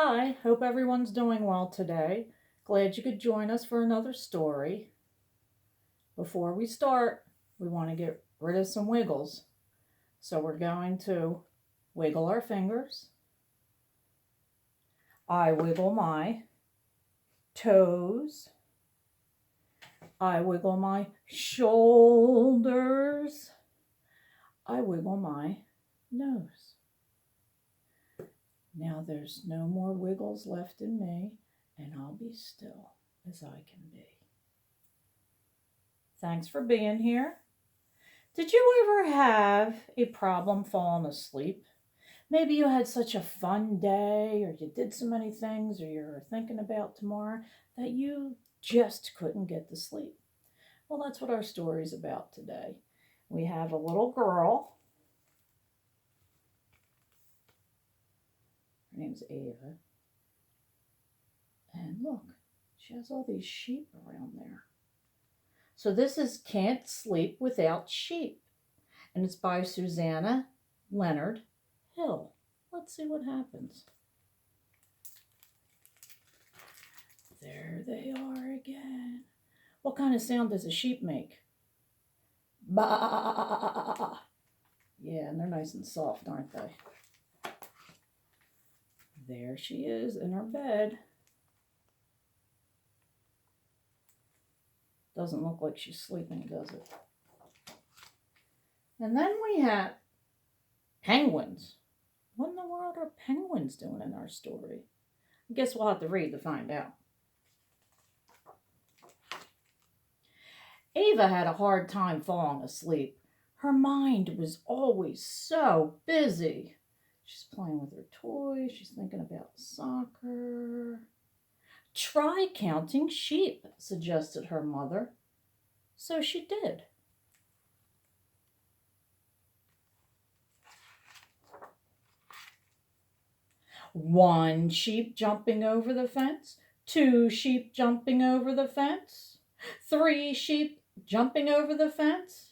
Hi, hope everyone's doing well today. Glad you could join us for another story. Before we start, we want to get rid of some wiggles. So we're going to wiggle our fingers. I wiggle my toes. I wiggle my shoulders. I wiggle my nose. Now there's no more wiggles left in me, and I'll be still as I can be. Thanks for being here. Did you ever have a problem falling asleep? Maybe you had such a fun day, or you did so many things, or you're thinking about tomorrow that you just couldn't get to sleep. Well, that's what our story's about today. We have a little girl. Her name's Ava. And look, she has all these sheep around there. So this is Can't Sleep Without Sheep. And it's by Susquehanna Leonard Hill. Let's see what happens. There they are again. What kind of sound does a sheep make? Bah! Yeah, and they're nice and soft, aren't they? There she is in her bed. Doesn't look like she's sleeping, does it? And then we have penguins. What in the world are penguins doing in our story? I guess we'll have to read to find out. Ava had a hard time falling asleep. Her mind was always so busy. She's playing with her toys. She's thinking about soccer. Try counting sheep, suggested her mother. So she did. One sheep jumping over the fence, two sheep jumping over the fence, three sheep jumping over the fence.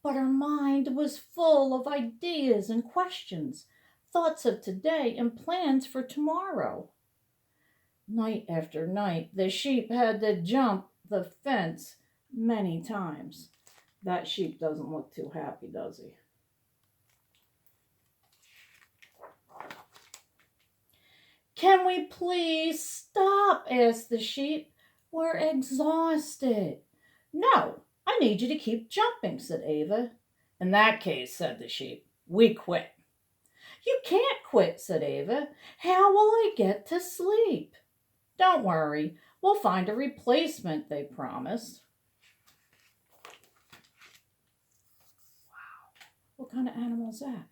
But her mind was full of ideas and questions, thoughts of today and plans for tomorrow. Night after night, the sheep had to jump the fence many times. That sheep doesn't look too happy, does he? Can we please stop? Asked the sheep. We're exhausted. No, I need you to keep jumping, said Ava. In that case, said the sheep, we quit. You can't quit, said Ava. How will I get to sleep? Don't worry, we'll find a replacement, they promised. Wow, what kind of animal is that?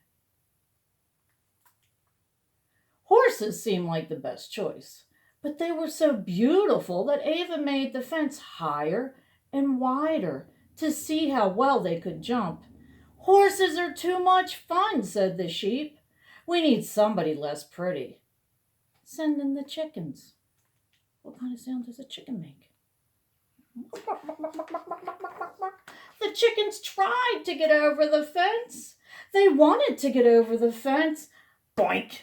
Horses seemed like the best choice, but they were so beautiful that Ava made the fence higher and wider to see how well they could jump. Horses are too much fun, said the sheep. We need somebody less pretty. Send in the chickens. What kind of sound does a chicken make? The chickens tried to get over the fence. They wanted to get over the fence. Boink!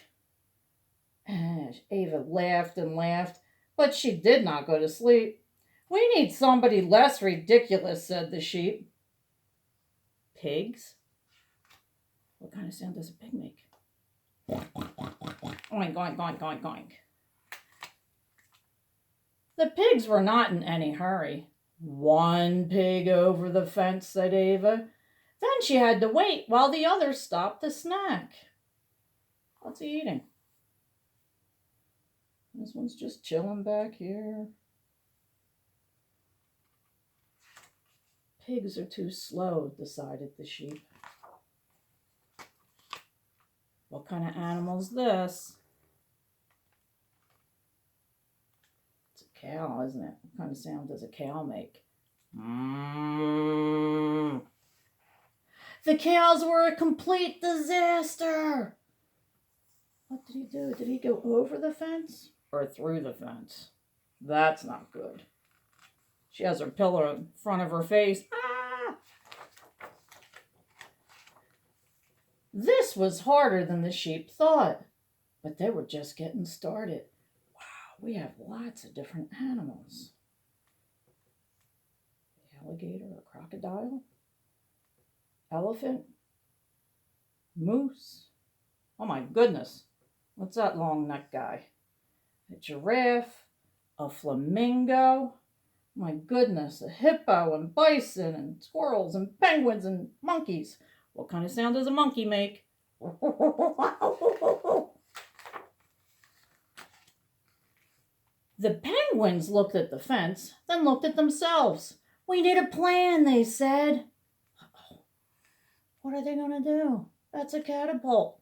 Ava laughed and laughed, but she did not go to sleep. We need somebody less ridiculous, said the sheep. Pigs? What kind of sound does a pig make? Oink, oink, oink, oink, oink. The pigs were not in any hurry. One pig over the fence, said Ava. Then she had to wait while the others stopped to snack. What's he eating? This one's just chilling back here. Pigs are too slow, decided the sheep. What kind of animal's this? It's a cow, isn't it? What kind of sound does a cow make? Mm. The cows were a complete disaster. What did he do? Did he go over the fence or through the fence? That's not good. She has her pillow in front of her face. Ah! This was harder than the sheep thought. But they were just getting started. Wow, we have lots of different animals. Alligator or crocodile, elephant, moose. Oh my goodness, what's that long neck guy? A giraffe, a flamingo. My goodness, a hippo and bison and squirrels and penguins and monkeys. What kind of sound does a monkey make? The penguins looked at the fence, then looked at themselves. We need a plan, they said. What are they going to do? That's a catapult.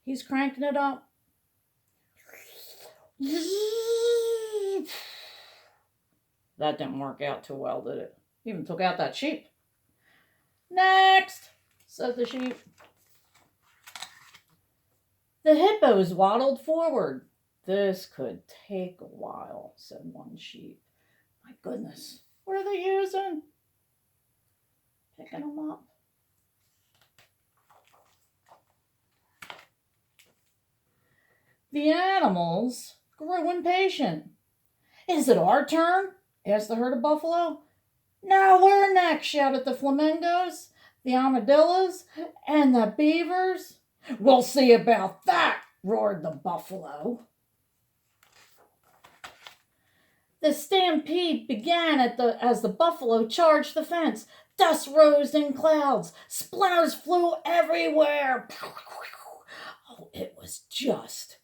He's cranking it up. That didn't work out too well, did it? Even took out that sheep. Next, said the sheep. The hippos waddled forward. This could take a while, said one sheep. My goodness, what are they using? Picking them up. The animals grew impatient. Is it our turn? Asked the herd of buffalo. Now we're next, shouted the flamingos, the armadillos, and the beavers. We'll see about that, roared the buffalo. The stampede began as the buffalo charged the fence. Dust rose in clouds. Splinters flew everywhere. Oh, it was just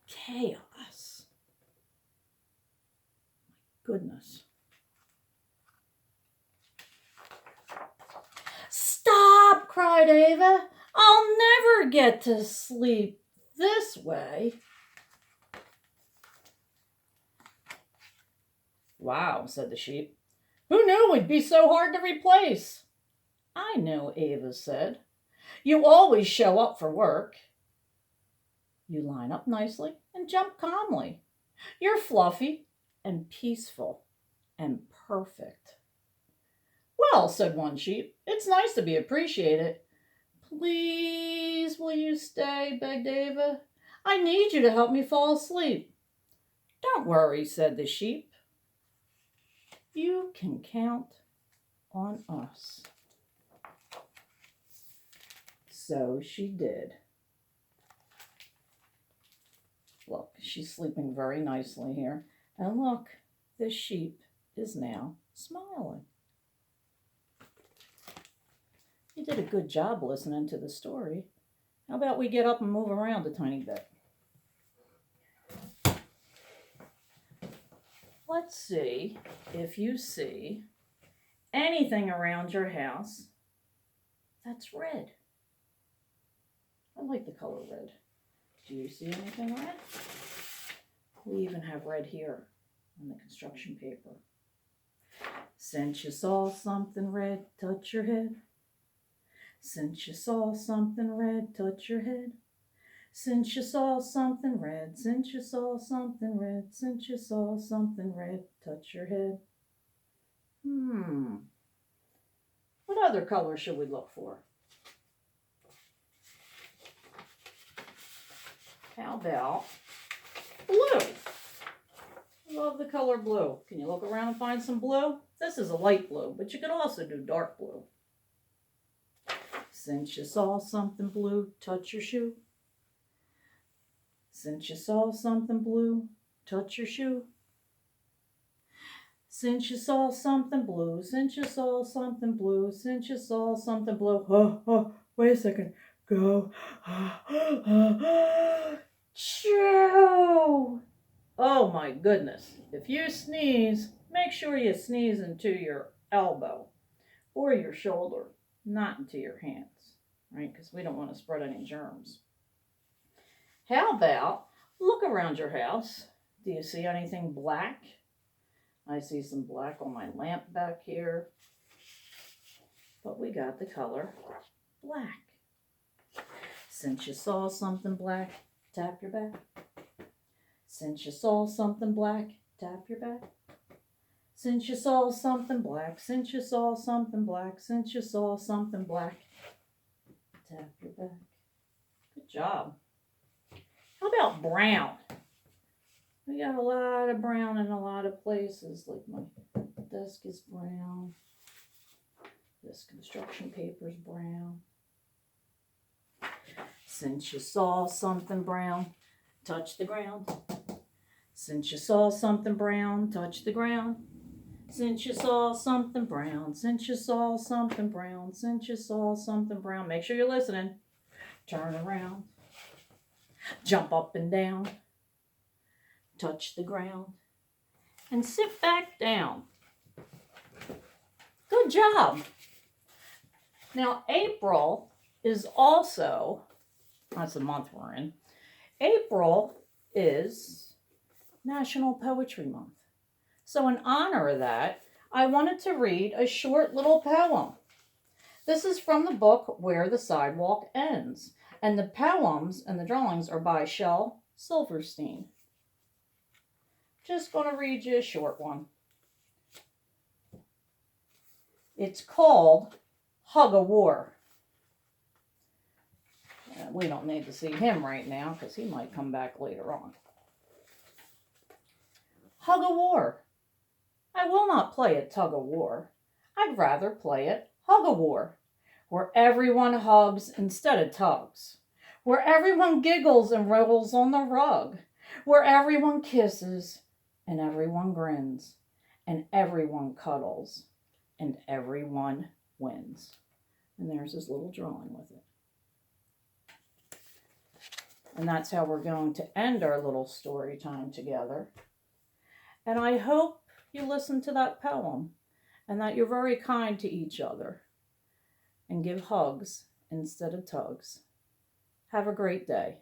chaos. My goodness. Stop, cried Ava. I'll never get to sleep this way. Wow, said the sheep. Who knew we'd be so hard to replace? I knew, Ava said. You always show up for work. You line up nicely and jump calmly. You're fluffy and peaceful and perfect. Well, said one sheep, it's nice to be appreciated. Please, will you stay, begged Ava. I need you to help me fall asleep. Don't worry, said the sheep. You can count on us. So she did. Look, she's sleeping very nicely here. And look, this sheep is now smiling. You did a good job listening to the story. How about we get up and move around a tiny bit? Let's see if you see anything around your house that's red. I like the color red. Do you see anything red? We even have red here on the construction paper. Since you saw something red, touch your head. Since you saw something red, touch your head. Since you saw something red, since you saw something red, since you saw something red, touch your head. What other color should we look for? How about blue? I love the color blue. Can you look around and find some blue? This is a light blue, but you could also do dark blue. Since you saw something blue, touch your shoe. Since you saw something blue, touch your shoe. Since you saw something blue, since you saw something blue, since you saw something blue. Wait a second. Go. Chew. Oh my goodness. If you sneeze, make sure you sneeze into your elbow or your shoulder, not into your hands, right? Because we don't want to spread any germs. How about look around your house? Do you see anything black? I see some black on my lamp back here. But we got the color black. Since you saw something black, tap your back. Since you saw something black, tap your back. Since you saw something black, since you saw something black, since you saw something black, tap your back. Good job. How about brown? We got a lot of brown in a lot of places. Like my desk is brown. This construction paper is brown. Since you saw something brown, touch the ground. Since you saw something brown, touch the ground. Since you saw something brown, since you saw something brown, since you saw something brown. Make sure you're listening. Turn around. Jump up and down. Touch the ground. And sit back down. Good job. Now, April is also, that's the month we're in, April is National Poetry Month. So in honor of that, I wanted to read a short little poem. This is from the book Where the Sidewalk Ends. And the poems and the drawings are by Shel Silverstein. Just going to read you a short one. It's called Hug a War. We don't need to see him right now because he might come back later on. Hug a war. I will not play at tug of war. I'd rather play at hug a war, where everyone hugs instead of tugs, where everyone giggles and rolls on the rug, where everyone kisses and everyone grins and everyone cuddles and everyone wins. And there's his little drawing with it. And that's how we're going to end our little story time together. And I hope you listen to that poem and that you're very kind to each other and give hugs instead of tugs. Have a great day.